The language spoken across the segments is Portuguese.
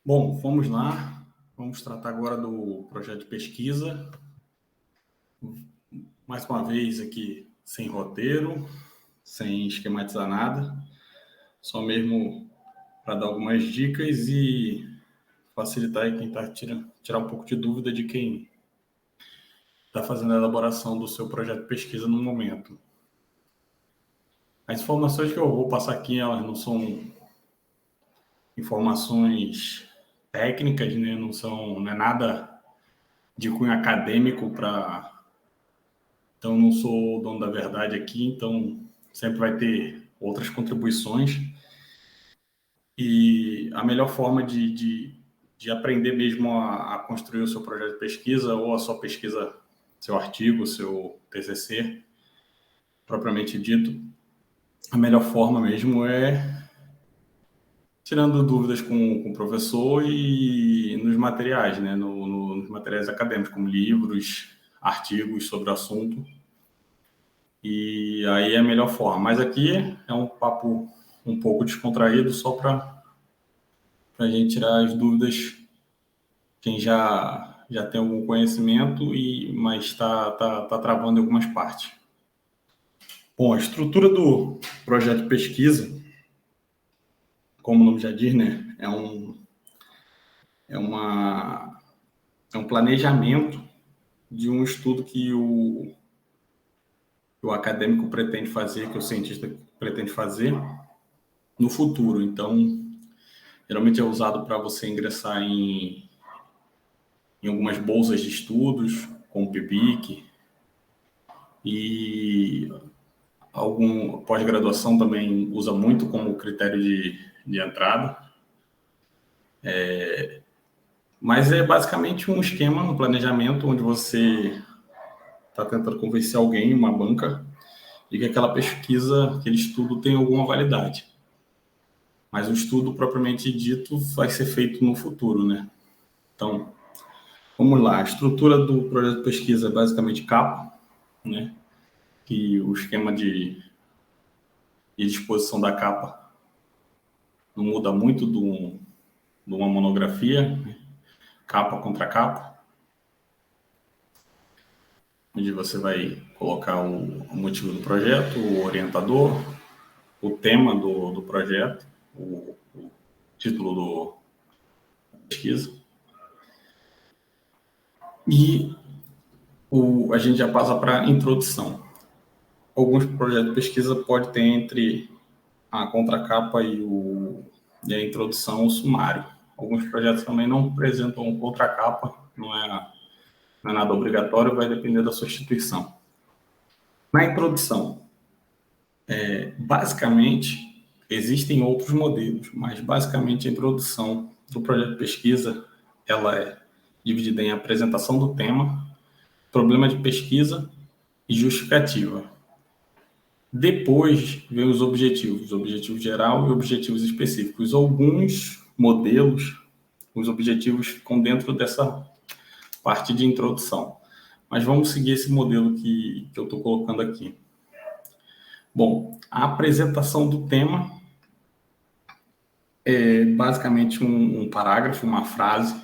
Bom, vamos lá. Vamos tratar agora do projeto de pesquisa. Mais uma vez aqui, sem roteiro, sem esquematizar nada, só mesmo para dar algumas dicas e facilitar aí quem está tirar um pouco de dúvida de quem está fazendo a elaboração do seu projeto de pesquisa no momento. As informações que eu vou passar aqui, elas não são informações técnicas, né? Não é nada de cunho acadêmico para. Então, não sou o dono da verdade aqui, então sempre vai ter outras contribuições. E a melhor forma de aprender mesmo a construir o seu projeto de pesquisa ou a sua pesquisa, seu artigo, seu TCC, propriamente dito, a melhor forma mesmo é tirando dúvidas com o professor e nos materiais, né? Nos materiais acadêmicos, como livros, artigos sobre o assunto. E aí é a melhor forma. Mas aqui é um papo um pouco descontraído, só para a gente tirar as dúvidas. Quem já tem algum conhecimento, mas está travando em algumas partes. Bom, a estrutura do projeto de pesquisa, como o nome já diz, né, é um planejamento de um estudo que o acadêmico pretende fazer, que o cientista pretende fazer no futuro. Então, geralmente é usado para você ingressar em algumas bolsas de estudos, como o PIBIC, e algum pós-graduação também usa muito como critério de entrada. Mas é basicamente um esquema, um planejamento, onde você está tentando convencer alguém, uma banca, de que aquela pesquisa, aquele estudo tem alguma validade. Mas o estudo propriamente dito vai ser feito no futuro, né? Então, vamos lá. A estrutura do projeto de pesquisa é basicamente capa, né? Que o esquema de disposição da capa não muda muito de uma monografia, né? Capa contra capa, onde você vai colocar o motivo do projeto, o orientador, o tema do projeto, o título da pesquisa. E a gente já passa para a introdução. Alguns projetos de pesquisa podem ter entre a contracapa e a introdução o sumário. Alguns projetos também não apresentam contracapa, não é nada obrigatório, vai depender da sua instituição. Na introdução, basicamente, existem outros modelos, mas basicamente a introdução do projeto de pesquisa ela é dividida em apresentação do tema, problema de pesquisa e justificativa. Depois vem os objetivos geral e objetivos específicos. Alguns modelos, os objetivos ficam dentro dessa parte de introdução. Mas vamos seguir esse modelo que eu estou colocando aqui. Bom, a apresentação do tema é basicamente um parágrafo, uma frase,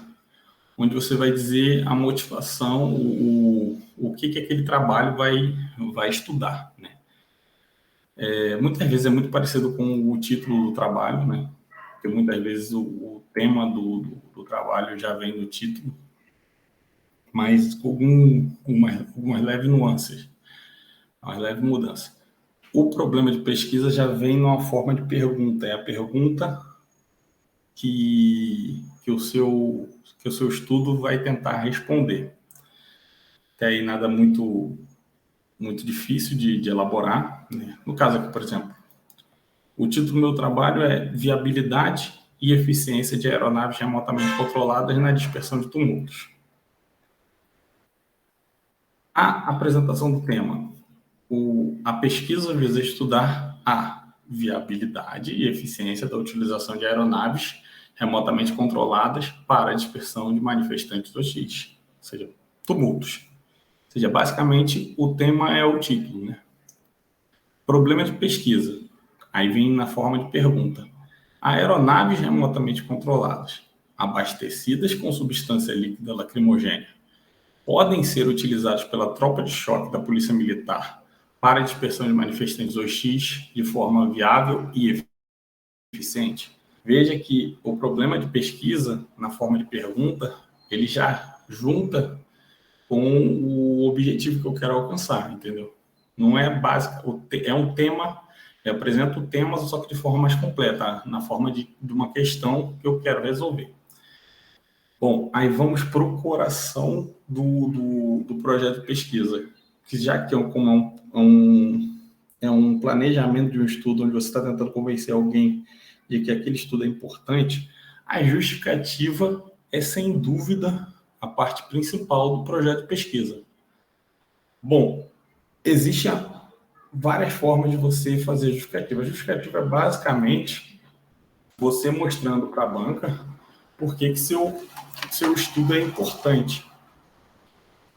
onde você vai dizer a motivação, o que aquele trabalho vai estudar, né? Muitas vezes é muito parecido com o título do trabalho, né? Porque muitas vezes o tema do trabalho já vem no título, mas com algumas leves nuances, uma leve mudança. O problema de pesquisa já vem numa forma de pergunta, é a pergunta que o seu estudo vai tentar responder. Até aí nada muito difícil de elaborar, né? No caso aqui, por exemplo, o título do meu trabalho é Viabilidade e Eficiência de Aeronaves Remotamente Controladas na Dispersão de Tumultos. A apresentação do tema. A pesquisa visa estudar a viabilidade e eficiência da utilização de aeronaves remotamente controladas para a dispersão de manifestantes hostis, ou seja, tumultos. Ou seja, basicamente, o tema é o título, né? Problema de pesquisa. Aí vem na forma de pergunta. Aeronaves remotamente controladas abastecidas com substância líquida lacrimogênea podem ser utilizados pela tropa de choque da Polícia Militar para a dispersão de manifestantes OX de forma viável e eficiente. Veja que o problema de pesquisa, na forma de pergunta, ele já junta com o objetivo que eu quero alcançar, entendeu? Não é básico, é um tema, eu apresento temas, só que de forma mais completa, na forma de uma questão que eu quero resolver. Bom, aí vamos para o coração do projeto de pesquisa, que já que é um planejamento de um estudo onde você está tentando convencer alguém de que aquele estudo é importante, a justificativa é, sem dúvida, a parte principal do projeto de pesquisa. Bom, existem várias formas de você fazer justificativa. A justificativa é basicamente você mostrando para a banca por que seu estudo é importante.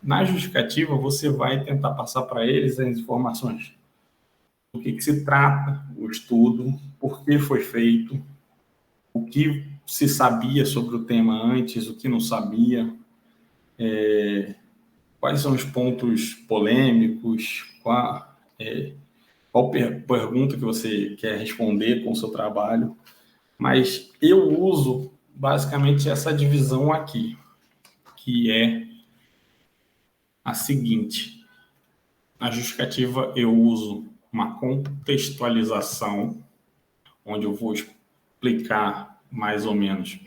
Na justificativa, você vai tentar passar para eles as informações do que se trata o estudo, por que foi feito, o que se sabia sobre o tema antes, o que não sabia, quais são os pontos polêmicos, qual pergunta que você quer responder com o seu trabalho. Mas eu uso basicamente essa divisão aqui, que é a seguinte. Na justificativa, eu uso uma contextualização, onde eu vou explicar mais ou menos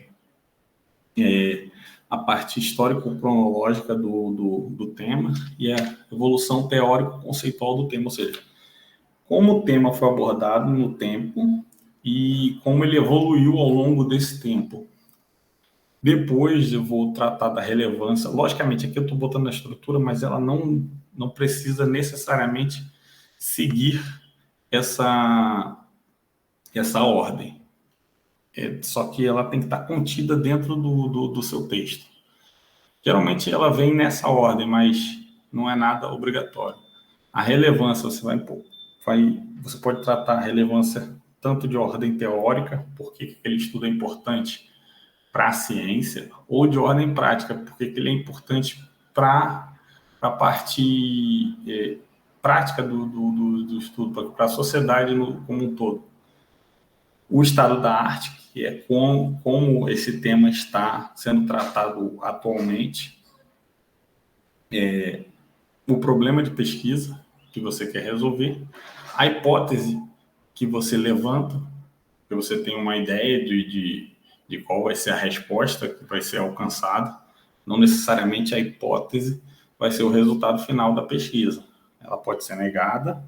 a parte histórico-cronológica do tema e a evolução teórico-conceitual do tema, ou seja, como o tema foi abordado no tempo e como ele evoluiu ao longo desse tempo. Depois eu vou tratar da relevância. Logicamente, aqui eu estou botando a estrutura, mas ela não precisa necessariamente seguir essa ordem. Só que ela tem que estar contida dentro do seu texto. Geralmente ela vem nessa ordem, mas não é nada obrigatório. A relevância, você pode tratar a relevância tanto de ordem teórica, porque aquele estudo é importante para a ciência, ou de ordem prática, porque ele é importante para a parte prática do estudo, para a sociedade como um todo. O estado da arte, que é como esse tema está sendo tratado atualmente, o problema de pesquisa que você quer resolver, a hipótese que você levanta, que você tem uma ideia de qual vai ser a resposta que vai ser alcançada, não necessariamente a hipótese vai ser o resultado final da pesquisa. Ela pode ser negada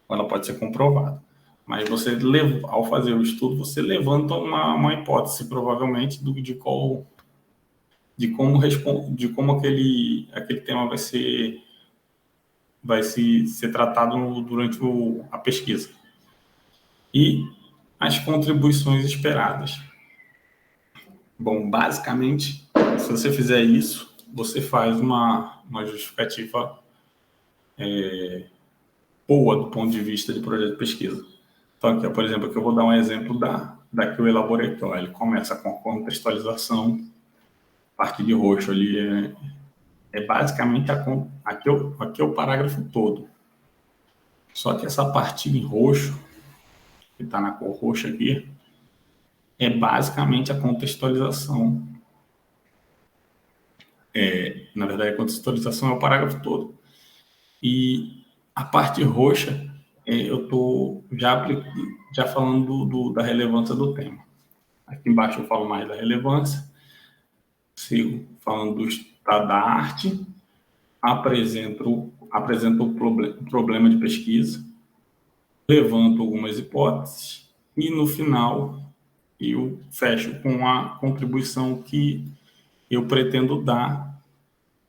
ou ela pode ser comprovada. Mas você, ao fazer o estudo, você levanta uma hipótese, provavelmente, de como aquele tema vai ser tratado durante a pesquisa. E as contribuições esperadas. Bom, basicamente, se você fizer isso, você faz uma justificativa boa do ponto de vista de projeto de pesquisa. Então, aqui, por exemplo, aqui eu vou dar um exemplo da que eu elaborei aqui. Ó. Ele começa com a contextualização, parte de roxo ali basicamente aqui é o parágrafo todo. Só que essa parte em roxo, que está na cor roxa aqui, é basicamente a contextualização. Na verdade, a contextualização é o parágrafo todo. E a parte roxa, eu estou já falando da relevância do tema. Aqui embaixo eu falo mais da relevância, sigo falando do estado da arte, apresento o problema de pesquisa, levanto algumas hipóteses e, no final, eu fecho com a contribuição que eu pretendo dar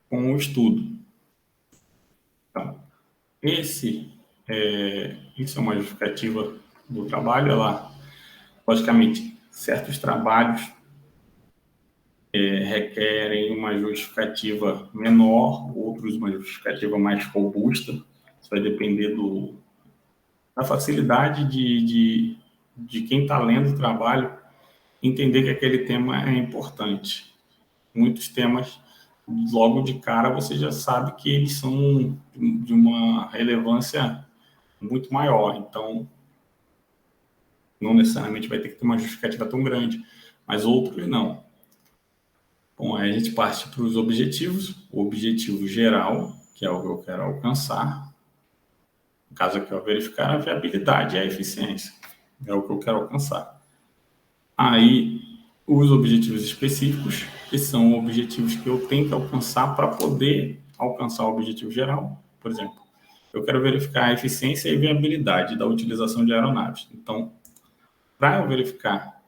com o estudo. Então, isso é uma justificativa do trabalho. Logicamente, certos trabalhos requerem uma justificativa menor, outros uma justificativa mais robusta. Isso vai depender da facilidade de quem está lendo o trabalho entender que aquele tema é importante. Muitos temas, logo de cara, você já sabe que eles são de uma relevância muito maior. Então, não necessariamente vai ter que ter uma justificativa tão grande, mas outros não. Bom, aí a gente parte para os objetivos. O objetivo geral, que é o que eu quero alcançar. No caso aqui, verificar a viabilidade e a eficiência. É o que eu quero alcançar. Aí, os objetivos específicos, que são objetivos que eu tenho que alcançar para poder alcançar o objetivo geral. Por exemplo, eu quero verificar a eficiência e viabilidade da utilização de aeronaves. Então, para eu verificar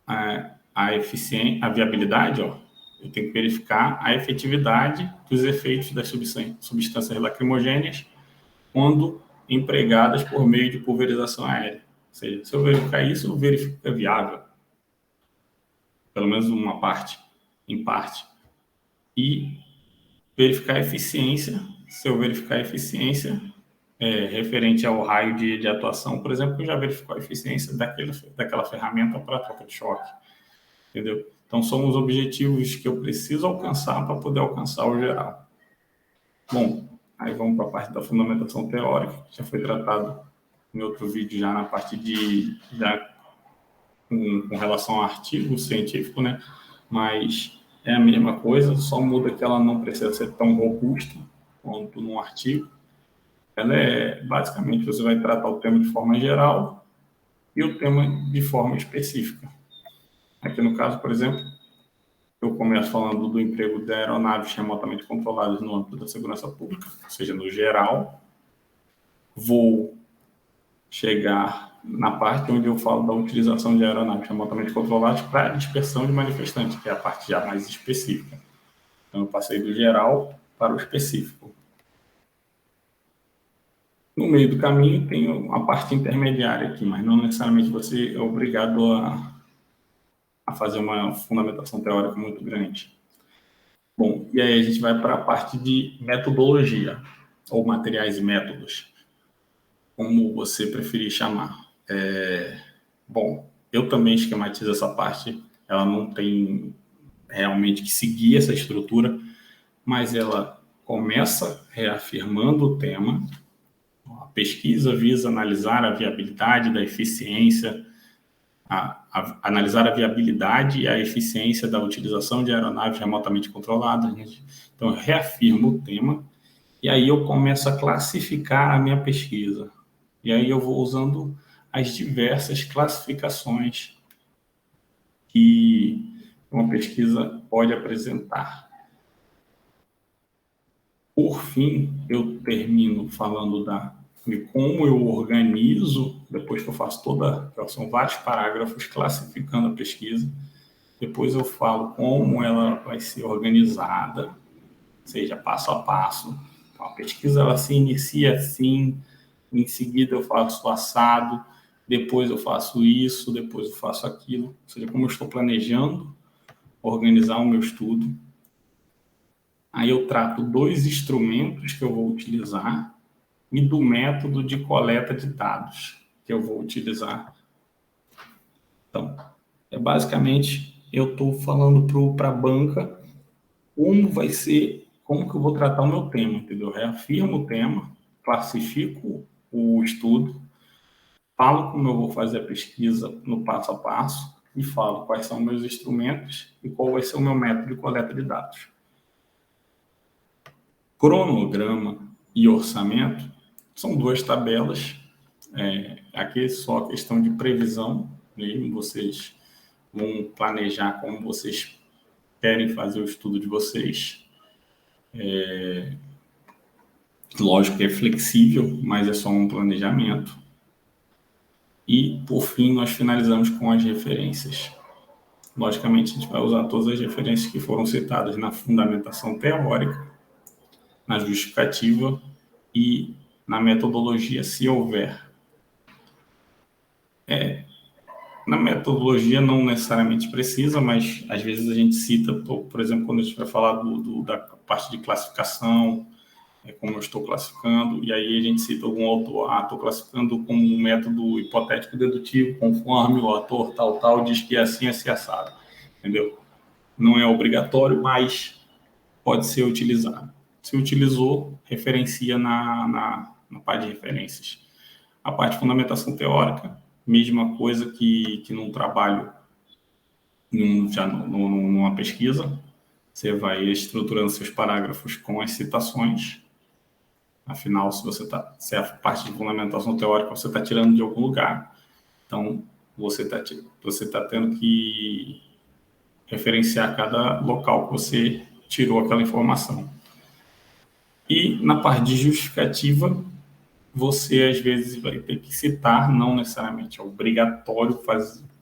a eficiência, a viabilidade, eu tenho que verificar a efetividade dos efeitos das substâncias lacrimogêneas quando empregadas por meio de pulverização aérea. Ou seja, se eu verificar isso, eu verifico que é viável. Pelo menos uma parte, em parte. E verificar a eficiência. Se eu verificar a eficiência referente ao raio de atuação, por exemplo, eu já verifico a eficiência daquela ferramenta para a troca de choque. Entendeu? Então, são os objetivos que eu preciso alcançar para poder alcançar o geral. Bom, aí vamos para a parte da fundamentação teórica, que já foi tratado em outro vídeo já na parte com relação ao artigo científico, né? Mas é a mesma coisa, só muda que ela não precisa ser tão robusta quanto num artigo. Ela basicamente, você vai tratar o tema de forma geral e o tema de forma específica. Aqui no caso, por exemplo, eu começo falando do emprego de aeronaves remotamente controladas no âmbito da segurança pública, ou seja, no geral. Vou chegar na parte onde eu falo da utilização de aeronaves remotamente controladas para a dispersão de manifestantes, que é a parte já mais específica. Então, eu passei do geral para o específico. No meio do caminho, tem a parte intermediária aqui, mas não necessariamente você é obrigado a fazer uma fundamentação teórica muito grande. Bom, e aí a gente vai para a parte de metodologia, ou materiais e métodos, como você preferir chamar. Bom, eu também esquematizo essa parte, ela não tem realmente que seguir essa estrutura, mas ela começa reafirmando o tema. A pesquisa visa analisar a viabilidade da eficiência, analisar a viabilidade e a eficiência da utilização de aeronaves remotamente controladas. Então, eu reafirmo o tema e aí eu começo a classificar a minha pesquisa. E aí eu vou usando as diversas classificações que uma pesquisa pode apresentar. Por fim, eu termino falando de como eu organizo, depois que eu faço são vários parágrafos classificando a pesquisa, depois eu falo como ela vai ser organizada, ou seja, passo a passo. Então, a pesquisa ela se inicia assim, em seguida eu faço o assado, depois eu faço isso, depois eu faço aquilo. Ou seja, como eu estou planejando organizar o meu estudo. Aí eu trato 2 instrumentos que eu vou utilizar e do método de coleta de dados que eu vou utilizar. Então, basicamente, eu estou falando para a banca como que eu vou tratar o meu tema, entendeu? Reafirmo o tema, classifico o estudo, falo como eu vou fazer a pesquisa no passo a passo e falo quais são meus instrumentos e qual vai ser o meu método de coleta de dados. Cronograma e orçamento são 2 tabelas. Aqui é só questão de previsão mesmo. Vocês vão planejar como vocês querem fazer o estudo de vocês. Lógico que é flexível, mas é só um planejamento. E, por fim, nós finalizamos com as referências. Logicamente, a gente vai usar todas as referências que foram citadas na fundamentação teórica, na justificativa e na metodologia, se houver. Na metodologia não necessariamente precisa, mas às vezes a gente cita, por exemplo, quando a gente vai falar da parte de classificação, como eu estou classificando, e aí a gente cita algum autor, estou classificando como um método hipotético dedutivo, conforme o autor tal diz que é assim assado, entendeu? Não é obrigatório, mas pode ser utilizado. Se utilizou, referencia na parte de referências. A parte de fundamentação teórica, mesma coisa que num trabalho, já numa pesquisa, você vai estruturando seus parágrafos com as citações. Afinal, se é a parte de fundamentação teórica você está tirando de algum lugar, então você tá tendo que referenciar cada local que você tirou aquela informação. E na parte de justificativa, você às vezes vai ter que citar, não necessariamente é obrigatório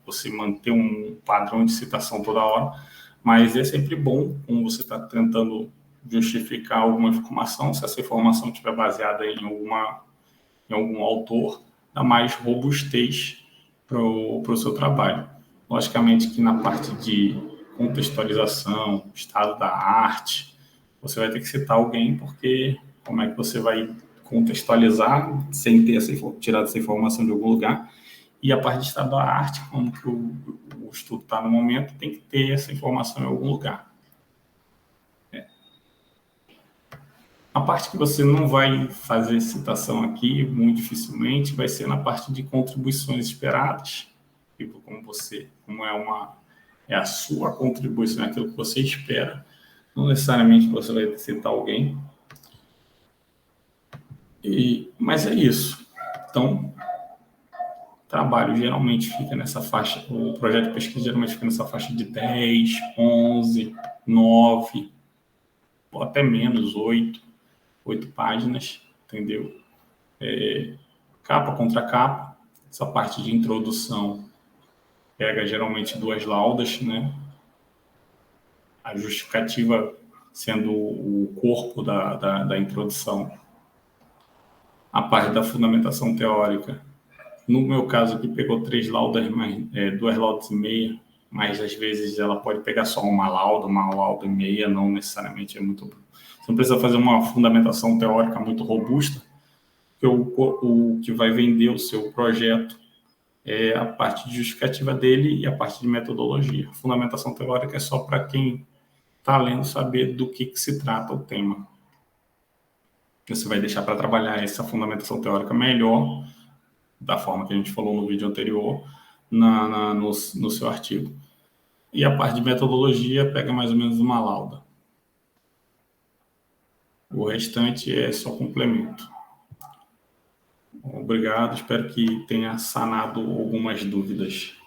você manter um padrão de citação toda hora, mas é sempre bom, como você está tentando justificar alguma informação, se essa informação estiver baseada em algum autor, dá mais robustez para o seu trabalho. Logicamente que na parte de contextualização, estado da arte, você vai ter que citar alguém, porque como é que você vai contextualizar sem ter tirado essa informação de algum lugar? E a parte de estado da arte, como que o estudo está no momento, tem que ter essa informação em algum lugar. A parte que você não vai fazer citação aqui, muito dificilmente, vai ser na parte de contribuições esperadas. Tipo, é a sua contribuição, é aquilo que você espera. Não necessariamente você vai citar alguém. Mas é isso. Então, trabalho geralmente fica nessa faixa, o projeto de pesquisa geralmente fica nessa faixa de 10, 11, 9, ou até menos, 8 páginas, entendeu? Capa contra capa, essa parte de introdução pega geralmente 2 laudas, né? A justificativa sendo o corpo da introdução, a parte da fundamentação teórica. No meu caso aqui pegou 3 laudas, 2 laudas e meia, mas às vezes ela pode pegar só uma lauda e meia, não necessariamente é muito... Você não precisa fazer uma fundamentação teórica muito robusta, porque o que vai vender o seu projeto é a parte de justificativa dele e a parte de metodologia. A fundamentação teórica é só para quem está lendo saber do que se trata o tema. Você vai deixar para trabalhar essa fundamentação teórica melhor, da forma que a gente falou no vídeo anterior, no seu artigo. E a parte de metodologia pega mais ou menos uma lauda. O restante é só complemento. Obrigado, espero que tenha sanado algumas dúvidas.